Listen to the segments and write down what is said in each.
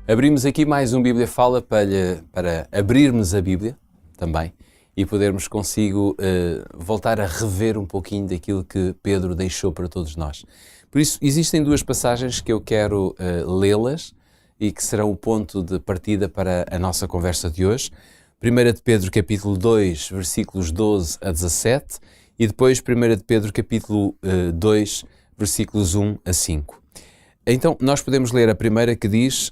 Abrimos aqui mais um Bíblia Fala para abrirmos a Bíblia também e podermos consigo voltar a rever um pouquinho daquilo que Pedro deixou para todos nós. Por isso, existem duas passagens que eu quero lê-las e que serão o ponto de partida para a nossa conversa de hoje. 1 de Pedro, capítulo 2, versículos 12 a 17 e depois 1 de Pedro, capítulo 2, versículos 1 a 5. Então, nós podemos ler a primeira que diz: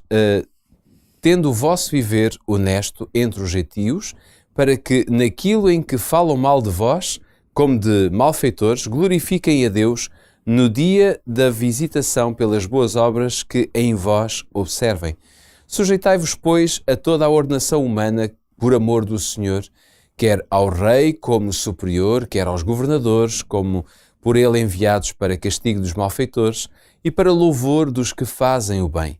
tendo o vosso viver honesto entre os gentios, para que naquilo em que falam mal de vós, como de malfeitores, glorifiquem a Deus no dia da visitação pelas boas obras que em vós observem. Sujeitai-vos, pois, a toda a ordenação humana por amor do Senhor, quer ao rei como superior, quer aos governadores como por ele enviados para castigo dos malfeitores e para louvor dos que fazem o bem.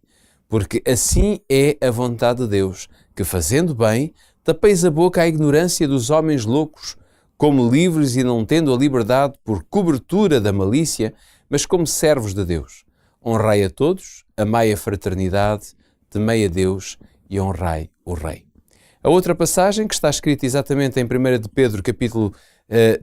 Porque assim é a vontade de Deus, que fazendo bem, tapeis a boca à ignorância dos homens loucos, como livres e não tendo a liberdade por cobertura da malícia, mas como servos de Deus. Honrai a todos, amai a fraternidade, temei a Deus e honrai o Rei. A outra passagem, que está escrita exatamente em 1 de Pedro, capítulo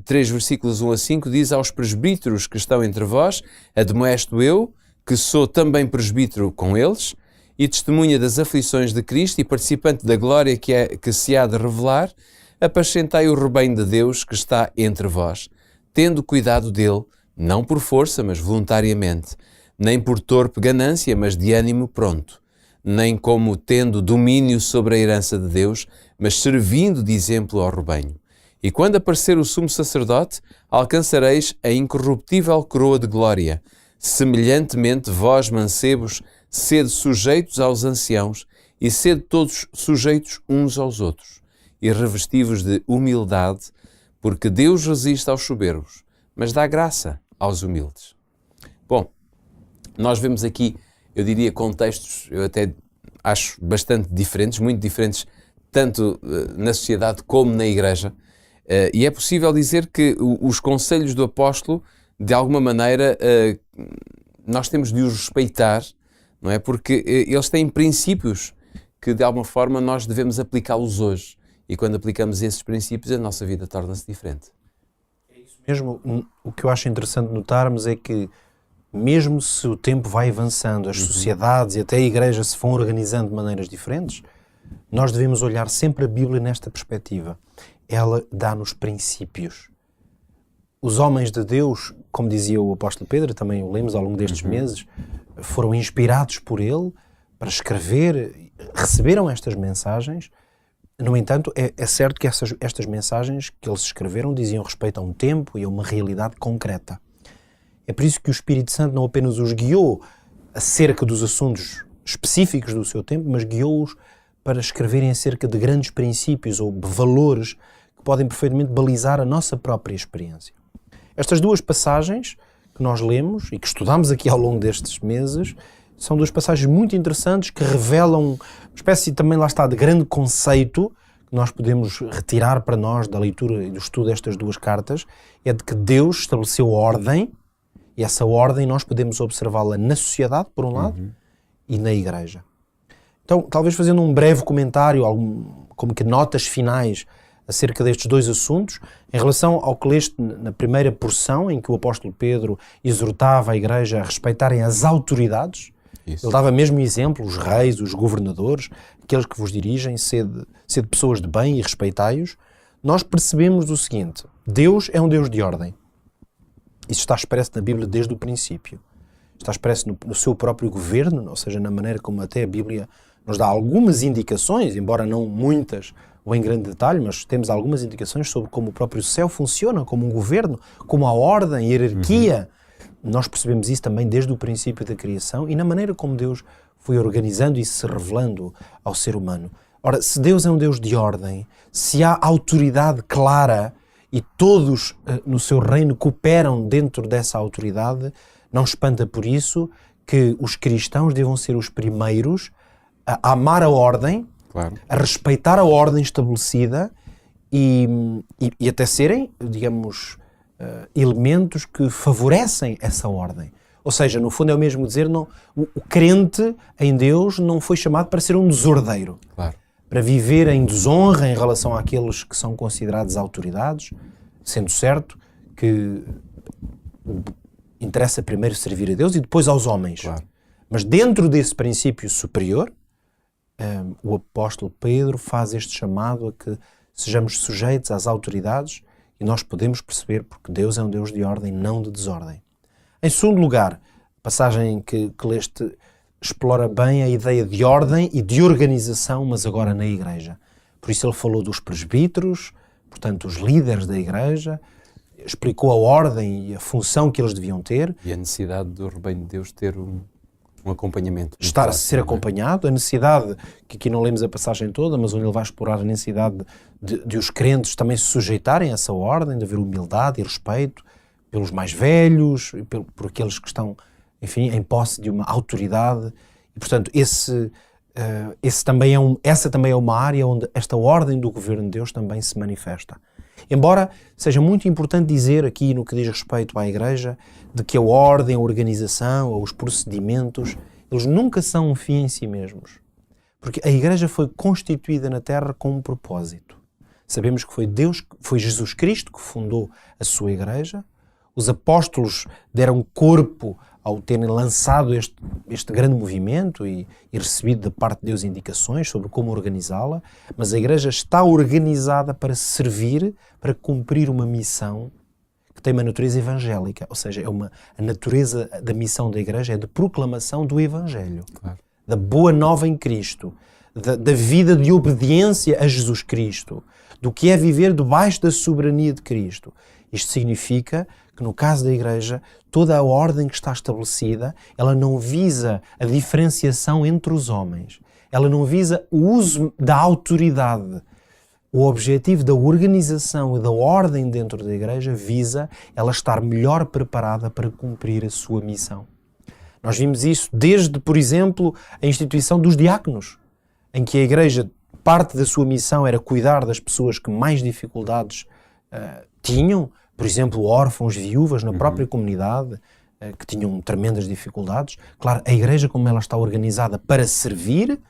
3, versículos 1 a 5, diz: aos presbíteros que estão entre vós, admoesto eu, que sou também presbítero com eles, e testemunha das aflições de Cristo e participante da glória que se há de revelar, apacentai o rebanho de Deus que está entre vós, tendo cuidado dele, não por força, mas voluntariamente, nem por torpe ganância, mas de ânimo pronto, nem como tendo domínio sobre a herança de Deus, mas servindo de exemplo ao rebanho. E quando aparecer o sumo sacerdote, alcançareis a incorruptível coroa de glória. Semelhantemente, vós, mancebos, sede sujeitos aos anciãos e sede todos sujeitos uns aos outros. E revesti-vos de humildade, porque Deus resiste aos soberbos, mas dá graça aos humildes. Bom, nós vemos aqui, eu diria, contextos, eu até acho bastante diferentes, muito diferentes, tanto na sociedade como na igreja. E é possível dizer que os conselhos do apóstolo, de alguma maneira, nós temos de os respeitar, não é? Porque eles têm princípios que, de alguma forma, nós devemos aplicá-los hoje. E quando aplicamos esses princípios, a nossa vida torna-se diferente. É isso mesmo. O que eu acho interessante notarmos é que, mesmo se o tempo vai avançando, as sociedades e até a igreja se vão organizando de maneiras diferentes, nós devemos olhar sempre a Bíblia nesta perspectiva. Ela dá-nos princípios. Os homens de Deus, como dizia o apóstolo Pedro, também o lemos ao longo destes meses, foram inspirados por ele para escrever, receberam estas mensagens. No entanto, é certo que estas mensagens que eles escreveram diziam respeito a um tempo e a uma realidade concreta. É por isso que o Espírito Santo não apenas os guiou acerca dos assuntos específicos do seu tempo, mas guiou-os para escreverem acerca de grandes princípios ou valores que podem perfeitamente balizar a nossa própria experiência. Estas duas passagens que nós lemos e que estudamos aqui ao longo destes meses são duas passagens muito interessantes que revelam uma espécie também, lá está, de grande conceito que nós podemos retirar para nós da leitura e do estudo destas duas cartas, é de que Deus estabeleceu ordem e essa ordem nós podemos observá-la na sociedade, por um lado, e na igreja. Então, talvez fazendo um breve comentário, como que notas finais acerca destes dois assuntos, em relação ao que leste na primeira porção, em que o apóstolo Pedro exortava a igreja a respeitarem as autoridades. Isso. Ele dava mesmo exemplo, os reis, os governadores, aqueles que vos dirigem, sede pessoas de bem e respeitai-os. Nós percebemos o seguinte: Deus é um Deus de ordem. Isso está expresso na Bíblia desde o princípio. Está expresso no seu próprio governo, ou seja, na maneira como até a Bíblia nos dá algumas indicações, embora não muitas ou em grande detalhe, mas temos algumas indicações sobre como o próprio céu funciona, como um governo, como a ordem, a hierarquia. Nós percebemos isso também desde o princípio da criação e na maneira como Deus foi organizando e se revelando ao ser humano. Ora, se Deus é um Deus de ordem, se há autoridade clara e todos no seu reino cooperam dentro dessa autoridade, não espanta por isso que os cristãos devam ser os primeiros a amar a ordem, claro, a respeitar a ordem estabelecida e até serem, digamos, elementos que favorecem essa ordem. Ou seja, no fundo é o mesmo dizer, não, o crente em Deus não foi chamado para ser um desordeiro, Claro. para viver em desonra em relação àqueles que são considerados autoridades, sendo certo que interessa primeiro servir a Deus e depois aos homens. Claro. Mas dentro desse princípio superior, o apóstolo Pedro faz este chamado a que sejamos sujeitos às autoridades e nós podemos perceber porque Deus é um Deus de ordem, não de desordem. Em segundo lugar, a passagem que leste explora bem a ideia de ordem e de organização, mas agora na igreja. Por isso ele falou dos presbíteros, portanto os líderes da igreja, explicou a ordem e a função que eles deviam ter. E a necessidade do rebanho de Deus ter um acompanhamento. Estar a ser acompanhado, a necessidade, que aqui não lemos a passagem toda, mas onde ele vai explorar a necessidade de os crentes também se sujeitarem a essa ordem, de haver humildade e respeito pelos mais velhos, por aqueles que estão, enfim, em posse de uma autoridade. E, portanto, essa também é uma área onde esta ordem do governo de Deus também se manifesta. Embora seja muito importante dizer aqui no que diz respeito à Igreja, de que a ordem, a organização, ou os procedimentos, eles nunca são um fim em si mesmos. Porque a Igreja foi constituída na Terra com um propósito. Sabemos que foi Jesus Cristo que fundou a sua Igreja. Os apóstolos deram corpo ao terem lançado este grande movimento e recebido da parte de Deus indicações sobre como organizá-la, mas a Igreja está organizada para servir, para cumprir uma missão que tem uma natureza evangélica, ou seja, a natureza da missão da Igreja é de proclamação do Evangelho, claro, da boa nova em Cristo, da vida de obediência a Jesus Cristo, do que é viver debaixo da soberania de Cristo. Isto significa que no caso da Igreja, toda a ordem que está estabelecida, ela não visa a diferenciação entre os homens. Ela não visa o uso da autoridade. O objetivo da organização e da ordem dentro da Igreja visa ela estar melhor preparada para cumprir a sua missão. Nós vimos isso desde, por exemplo, a instituição dos diáconos, em que a Igreja, parte da sua missão era cuidar das pessoas que mais dificuldades tinham, por exemplo, órfãos, viúvas na própria comunidade, que tinham tremendas dificuldades. Claro, a Igreja, como ela está organizada para servir,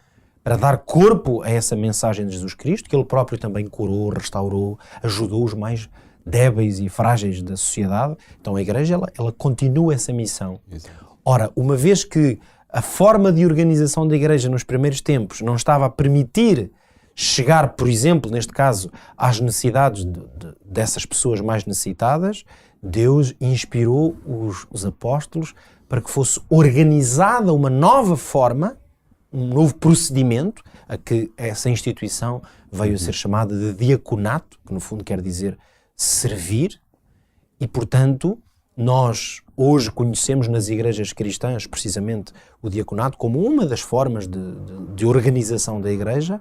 para dar corpo a essa mensagem de Jesus Cristo, que Ele próprio também curou, restaurou, ajudou os mais débeis e frágeis da sociedade. Então a Igreja, ela continua essa missão. Exato. Ora, uma vez que a forma de organização da Igreja nos primeiros tempos não estava a permitir chegar, por exemplo, neste caso, às necessidades dessas pessoas mais necessitadas, Deus inspirou os apóstolos para que fosse organizada uma nova forma, um novo procedimento, a que essa instituição veio a ser chamada de diaconato, que no fundo quer dizer servir, e portanto nós hoje conhecemos nas igrejas cristãs precisamente o diaconato como uma das formas de organização da igreja,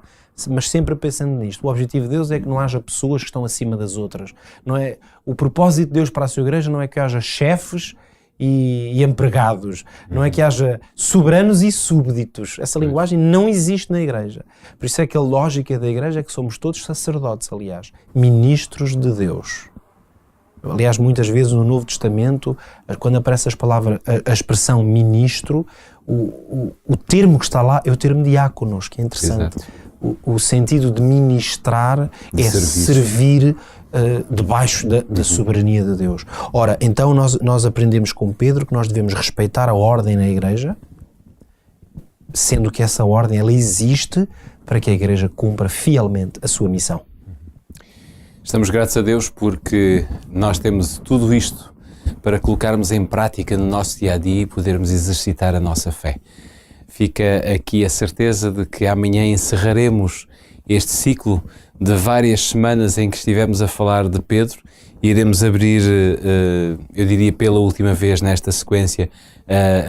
mas sempre pensando nisto. O objetivo de Deus é que não haja pessoas que estão acima das outras. Não é, o propósito de Deus para a sua igreja não é que haja chefes e empregados, não é que haja soberanos e súbditos. Essa linguagem não existe na igreja. Por isso é que a lógica da igreja é que somos todos sacerdotes, aliás, ministros de Deus. Aliás, muitas vezes no Novo Testamento, quando aparece a expressão ministro, o termo que está lá é o termo diáconos, que é interessante. O sentido de ministrar é servir debaixo da soberania de Deus. Ora, então nós aprendemos com Pedro que nós devemos respeitar a ordem na igreja, sendo que essa ordem ela existe para que a igreja cumpra fielmente a sua missão. Estamos gratos a Deus porque nós temos tudo isto para colocarmos em prática no nosso dia-a-dia e podermos exercitar a nossa fé. Fica aqui a certeza de que amanhã encerraremos este ciclo de várias semanas em que estivemos a falar de Pedro e iremos abrir, eu diria pela última vez nesta sequência,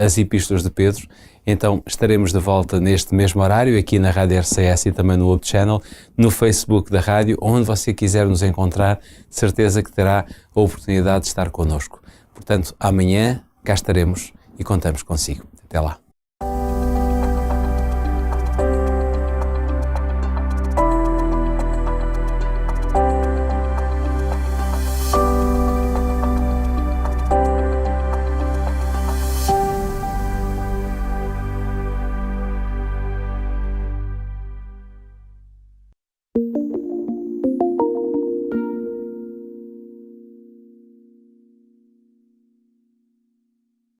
as epístolas de Pedro. Então estaremos de volta neste mesmo horário, aqui na Rádio RCS e também no Hope Channel, no Facebook da rádio, onde você quiser nos encontrar, de certeza que terá a oportunidade de estar connosco. Portanto, amanhã cá estaremos e contamos consigo. Até lá.